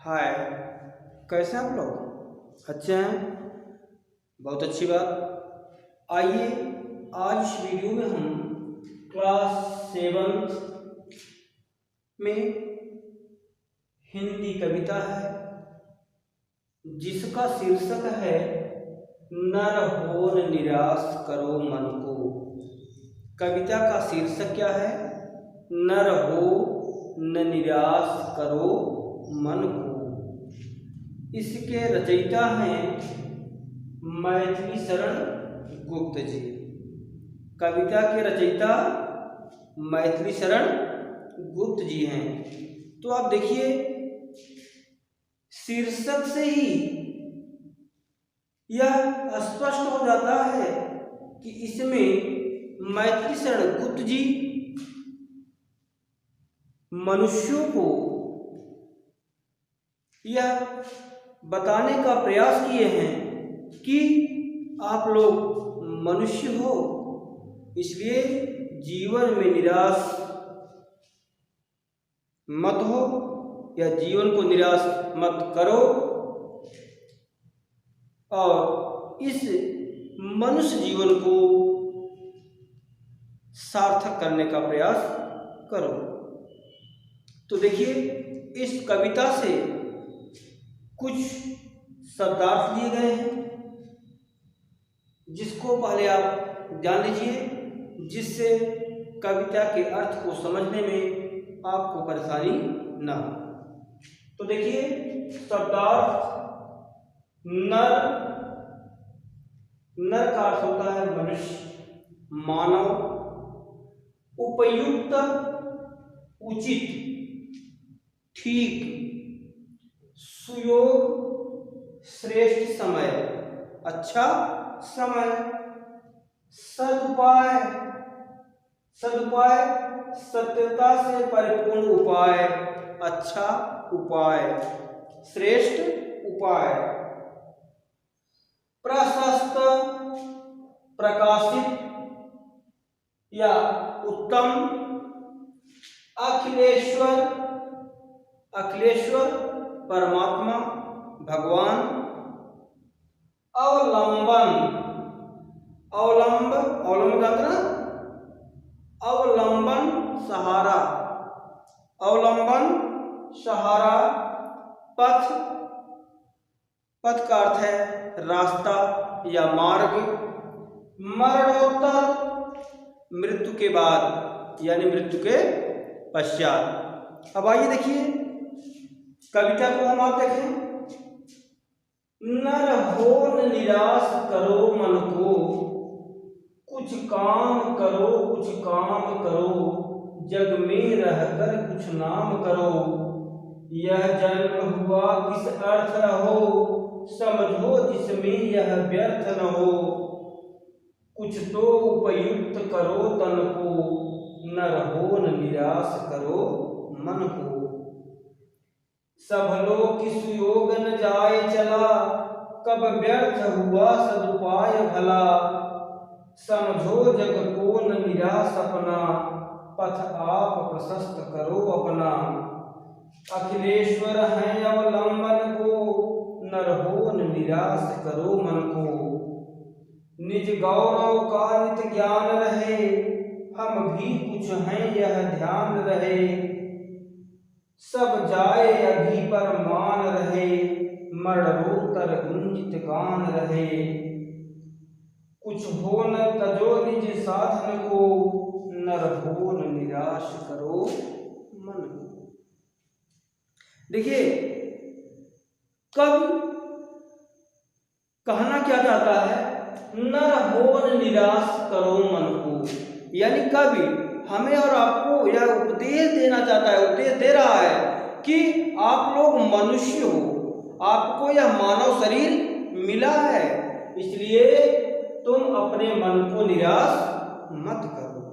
हाय, कैसे हैं आप लोग? अच्छे हैं? बहुत अच्छी बात। आइए आज इस वीडियो में हम क्लास 7 में हिंदी कविता है जिसका शीर्षक है नर होन निराश करो मन को। कविता का शीर्षक क्या है? नर हो न निराश करो मन को। इसके रचयिता हैं मैथिली शरण गुप्त जी। कविता के रचयिता मैथिली शरण गुप्त जी हैं। तो आप देखिए, शीर्षक से ही यह स्पष्ट हो जाता है कि इसमें मैथिली शरण गुप्त जी मनुष्यों को यह बताने का प्रयास किए हैं कि आप लोग मनुष्य हो, इसलिए जीवन में निराश मत हो या जीवन को निराश मत करो और इस मनुष्य जीवन को सार्थक करने का प्रयास करो। तो देखिए, इस कविता से कुछ शब्दार्थ दिए गए हैं जिसको पहले आप जान लीजिए, जिससे कविता के अर्थ को समझने में आपको परेशानी न हो। तो देखिए, शब्दार्थ नर। नर का अर्थ होता है मनुष्य, मानव, उपयुक्त, उचित, ठीक, सुयोग, श्रेष्ठ समय, अच्छा समय, सदुपाय, सदुपाय, सत्यता से परिपूर्ण उपाय, अच्छा उपाय, श्रेष्ठ उपाय, प्रशस्त, प्रकाशित या उत्तम, अखिलेश्वर, अखिलेश्वर परमात्मा भगवान, अवलंबन, अवलंब, अवलंब का अवलंबन सहारा, अवलंबन सहारा, पथ, पथ का अर्थ है रास्ता या मार्ग, मरणोत्तर, मृत्यु के बाद यानी मृत्यु के पश्चात। अब आइए देखिए कविता को हम आप देखें। नर हो न निराश करो मन को, कुछ काम करो, कुछ काम करो, जग में रहकर कुछ नाम करो। यह जन्म हुआ किस अर्थ न हो, समझो जिसमें यह व्यर्थ न हो। कुछ तो उपयुक्त करो तन को, नर हो न निराश करो मन को। सब लोग की सुयोग न जाए चला, कब व्यर्थ हुआ सदुपाय भला। समझो जग को न निराश अपना, पथ आप प्रशस्त करो अपना। अखिलेश्वर हैं अवलंबन को, नर हो न निराश करो मन को। निज गौरव का नित ज्ञान रहे, हम भी कुछ हैं यह ध्यान रहे। सब जाए अभी पर मान रहे, मरणोत्तर गुंजित गान रहे। कुछ हो न तजो निज साधन को, नर हो न निराश करो मन को। देखिए, कवि कहना क्या चाहता है? नर हो न निराश करो मन को, यानी कवि हमें और आपको यह उपदेश देना चाहता है, उपदेश दे रहा है कि आप लोग मनुष्य हो, आपको यह मानव शरीर मिला है, इसलिए तुम अपने मन को निराश मत करो।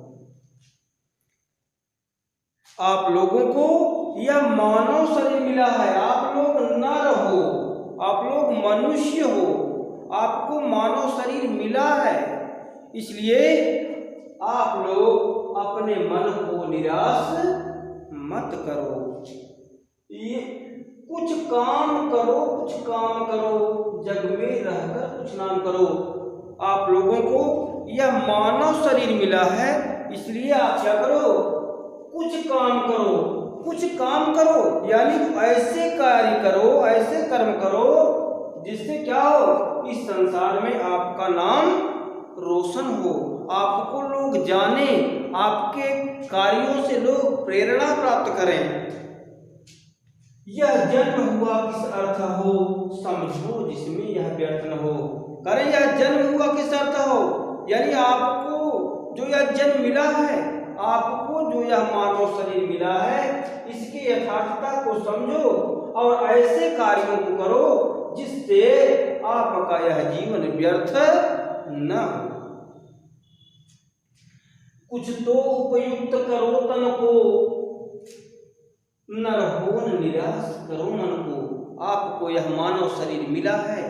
आप लोगों को यह मानव शरीर मिला है, आप लोग नर हो, आप लोग मनुष्य हो, आपको मानव शरीर मिला है, इसलिए आप लोग अपने मन को निराश मत करो। कुछ काम करो, कुछ काम करो, जग में रहकर कुछ नाम करो। आप लोगों को यह मानव शरीर मिला है, इसलिए आप क्या करो, कुछ काम करो, कुछ काम करो, यानी ऐसे कार्य करो, ऐसे कर्म करो जिससे क्या हो, इस संसार में आपका नाम रोशन हो, आपको लोग जाने, आपके कार्यों से लोग प्रेरणा प्राप्त करें। यह जन्म हुआ किस अर्थ हो, समझो जिसमें यह व्यर्थ न हो। करें यह जन्म हुआ किस अर्थ हो, यानी आपको जो यह जन्म मिला है, आपको जो यह मानव शरीर मिला है, इसकी यथार्थता को समझो और ऐसे कार्यों को करो जिससे आपका यह जीवन व्यर्थ न हो। कुछ तो उपयुक्त करो तन को, नर हो निराश करो मन को। आपको यह मानव शरीर मिला है,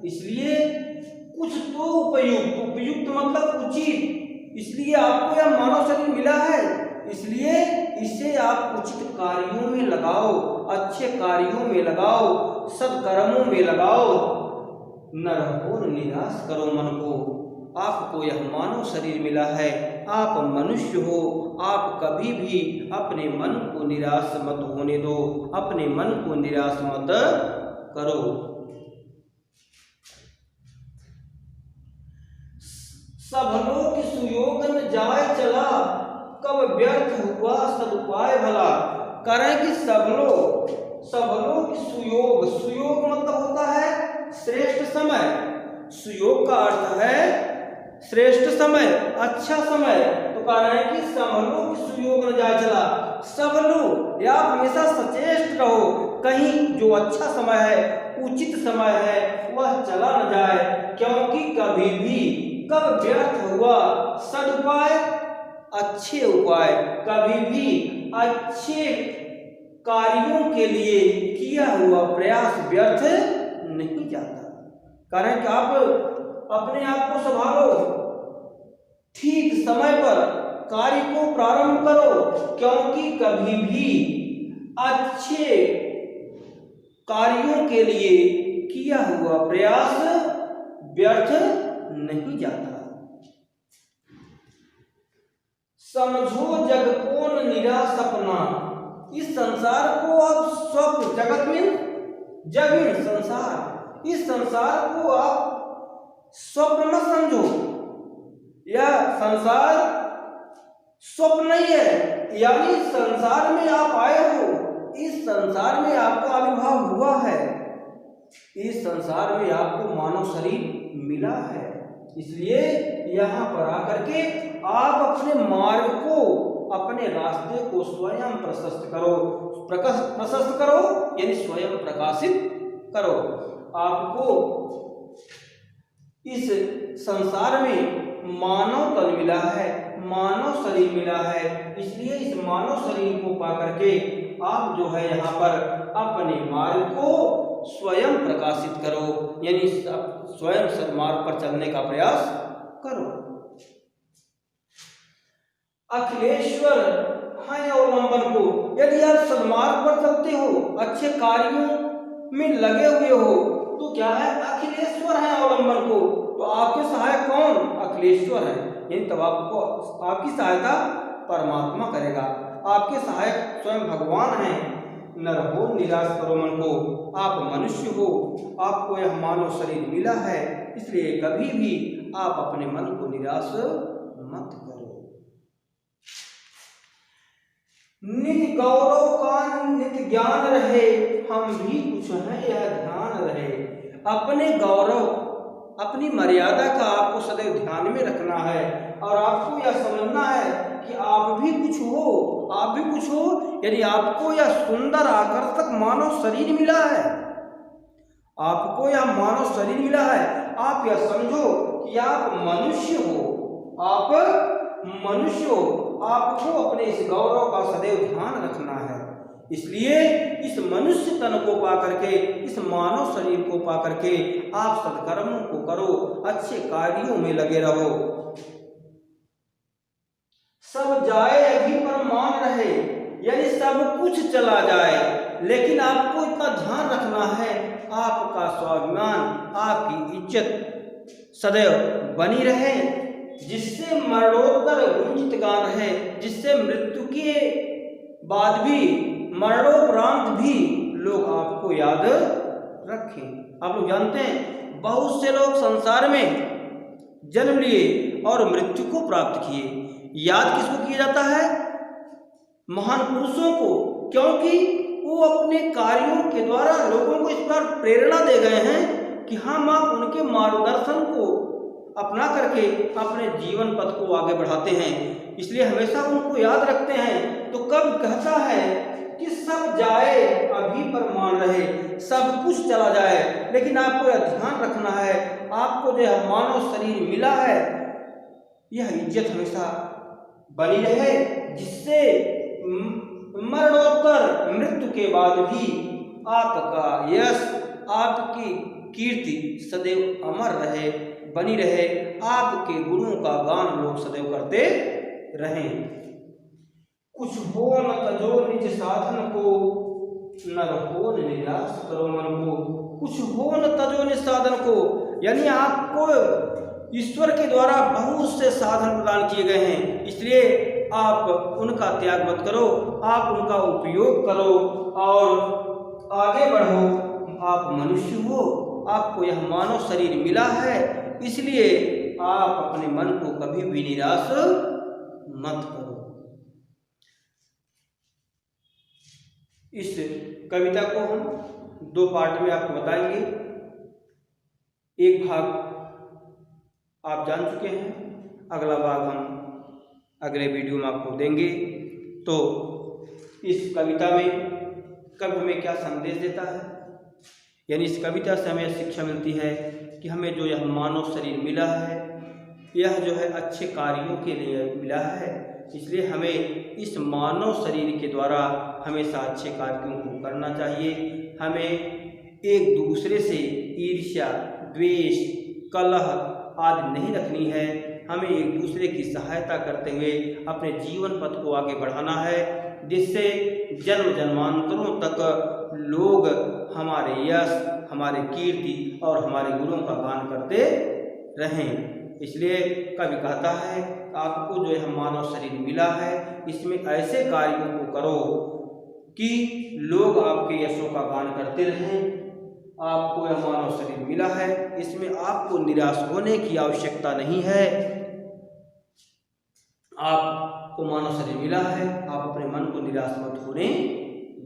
इसलिए कुछ तो उपयुक्त, उपयुक्त मतलब उचित, इसलिए आपको यह मानव शरीर मिला है, इसलिए इसे आप उचित कार्यों में लगाओ, अच्छे कार्यों में लगाओ, सत्कर्मों में लगाओ। न रहो निराश करो मन को। आपको यह मानव शरीर मिला है, आप मनुष्य हो, आप कभी भी अपने मन को निराश मत होने दो, अपने मन को निराश मत करो। सब लोग सुयोग न जाए चला, कब व्यर्थ हुआ सदुपाय भला। करें कि सब लोग सुयोग, सुयोग मतलब होता है श्रेष्ठ समय, सुयोग का अर्थ है श्रेष्ठ समय, अच्छा समय। तो कह रहे हैं कि सब लोग सुयोग न जाए चला, सब लोग या हमेशा सचेष्ट रहो, कहीं जो अच्छा समय है, उचित समय है, वह चला न जाए, क्योंकि कभी भी कब व्यर्थ हुआ सदुपाय, अच्छे उपाय, कभी भी अच्छे कार्यों के लिए किया हुआ प्रयास व्यर्थ नहीं जाता। कारण कि आप अपने आप को संभालो, ठीक समय पर कार्य को प्रारंभ करो, क्योंकि कभी भी अच्छे कार्यों के लिए किया हुआ प्रयास व्यर्थ नहीं जाता। समझो जग को न निराश अपना, इस संसार को आप स्वप्न, जगत में जग में संसार, इस संसार को आप स्वप्न मत समझो, यह संसार स्वप्न नहीं है, यानी संसार में आप आए हो, इस संसार में आपका आविर्भाव हुआ है, इस संसार में आपको मानव शरीर मिला है, इसलिए यहाँ पर आकर के आप अपने मार्ग को, अपने रास्ते को स्वयं प्रशस्त करो, प्रशस्त करो यानी स्वयं प्रकाशित करो। आपको इस संसार में मानव तन मिला है, मानव शरीर मिला है, इसलिए इस मानव शरीर को पा करके आप जो है यहाँ पर अपने मार्ग को स्वयं प्रकाशित करो, यानी स्वयं सन्मार्ग पर चलने का प्रयास करो। अखिलेश्वर है अवलंबन को, यदि आप सन्मार्ग पर चलते हो, अच्छे कार्यों में लगे हुए हो, तो क्या है, अखिलेश्वर है अवलंबन को, तो आपके सहायक कौन, अखिलेश्वर है, यानी तब आपको आपकी सहायता परमात्मा करेगा, आपके सहायक स्वयं भगवान हैं। न रहो निराश करो मन को, आप मनुष्य हो, आपको यह मानव शरीर मिला है, इसलिए कभी भी आप अपने मन को निराश मत करो। नित गौरव का नित ज्ञान रहे, हम भी कुछ हैं यह ध्यान रहे। अपने गौरव, अपनी मर्यादा का आपको सदैव ध्यान में रखना है, और आपको यह समझना है कि आप भी कुछ हो, आप भी कुछ हो, यदि आपको यह सुंदर आकर्षक मानव शरीर मिला है, आपको यह मानव शरीर मिला है, आप यह समझो कि आप मनुष्य हो, आप मनुष्य हो, आपको अपने इस गौरव का सदैव ध्यान रखना है। इसलिए इस मनुष्य तन को पा करके, इस मानव शरीर को पा करके आप सत्कर्मों को करो, अच्छे कार्यों में लगे रहो। सब जाए अभी पर मान रहे, यानी सब कुछ चला जाए, लेकिन आपको इतना ध्यान रखना है, आपका स्वाभिमान, आपकी इज्जत सदैव बनी रहे, जिससे मरणोत्तर गुंजित गान रहे, जिससे मृत्यु के बाद भी, मरणोपरांत भी लोग आपको याद रखें। आप लोग जानते हैं बहुत से लोग संसार में जन्म लिए और मृत्यु को प्राप्त किए। याद किसको किया जाता है? महान पुरुषों को, क्योंकि वो अपने कार्यों के द्वारा लोगों को इस बार प्रेरणा दे गए हैं कि हम आप उनके मार्गदर्शन को अपना करके अपने जीवन पथ को आगे बढ़ाते हैं, इसलिए हमेशा उनको याद रखते हैं। तो कब कहता है कि सब जाए अभी परमान रहे, सब कुछ चला जाए, लेकिन आपको यह ध्यान रखना है, आपको जो मानव शरीर मिला है यह इज्जत हमेशा बनी रहे, जिससे मरणोत्तर मृत्यु के बाद भी आपका यश, आपकी कीर्ति सदैव अमर रहे, बनी रहे, आपके गुणों का गान लोग सदैव करते रहें। कुछ हो न तजो निज साधन को, नर हो न निराश करो मन को। कुछ हो न तजो निज साधन को, यानी आपको ईश्वर के द्वारा बहुत से साधन प्रदान किए गए हैं, इसलिए आप उनका त्याग मत करो, आप उनका उपयोग करो और आगे बढ़ो। आप मनुष्य हो, आपको यह मानव शरीर मिला है, इसलिए आप अपने मन को कभी भी निराश मत करो। इस कविता को हम दो पार्ट में आपको बताएंगे। एक भाग आप जान चुके हैं, अगला भाग हम अगले वीडियो में आपको देंगे। तो इस कविता में कवि हमें क्या संदेश देता है, यानी इस कविता से हमें शिक्षा मिलती है कि हमें जो यह मानव शरीर मिला है यह जो है अच्छे कार्यों के लिए मिला है, इसलिए हमें इस मानव शरीर के द्वारा हमेशा अच्छे कार्यों को करना चाहिए। हमें एक दूसरे से ईर्ष्या, द्वेष, कलह आदि नहीं रखनी है, हमें एक दूसरे की सहायता करते हुए अपने जीवन पथ को आगे बढ़ाना है, जिससे जन्म जन्मांतरों तक लोग हमारे यश, हमारे कीर्ति और हमारे गुणों का गान करते रहें। इसलिए कवि कहता है आपको जो यह मानव शरीर मिला है इसमें ऐसे कार्यों को करो कि लोग आपके यशों का गान करते रहें। आपको यह मानव शरीर मिला है, इसमें आपको निराश होने की आवश्यकता नहीं है। आपको मानव शरीर मिला है, आप अपने मन को निराश मत होने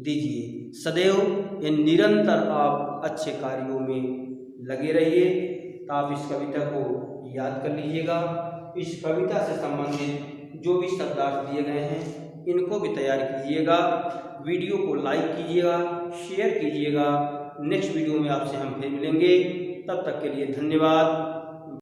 दीजिए, सदैव ये निरंतर आप अच्छे कार्यों में लगे रहिए। तो आप इस कविता को याद कर लीजिएगा। इस कविता से संबंधित जो भी शब्दार्थ दिए गए हैं इनको भी तैयार कीजिएगा, वीडियो को लाइक कीजिएगा, शेयर कीजिएगा। नेक्स्ट वीडियो में आपसे हम फिर मिलेंगे, तब तक के लिए धन्यवाद।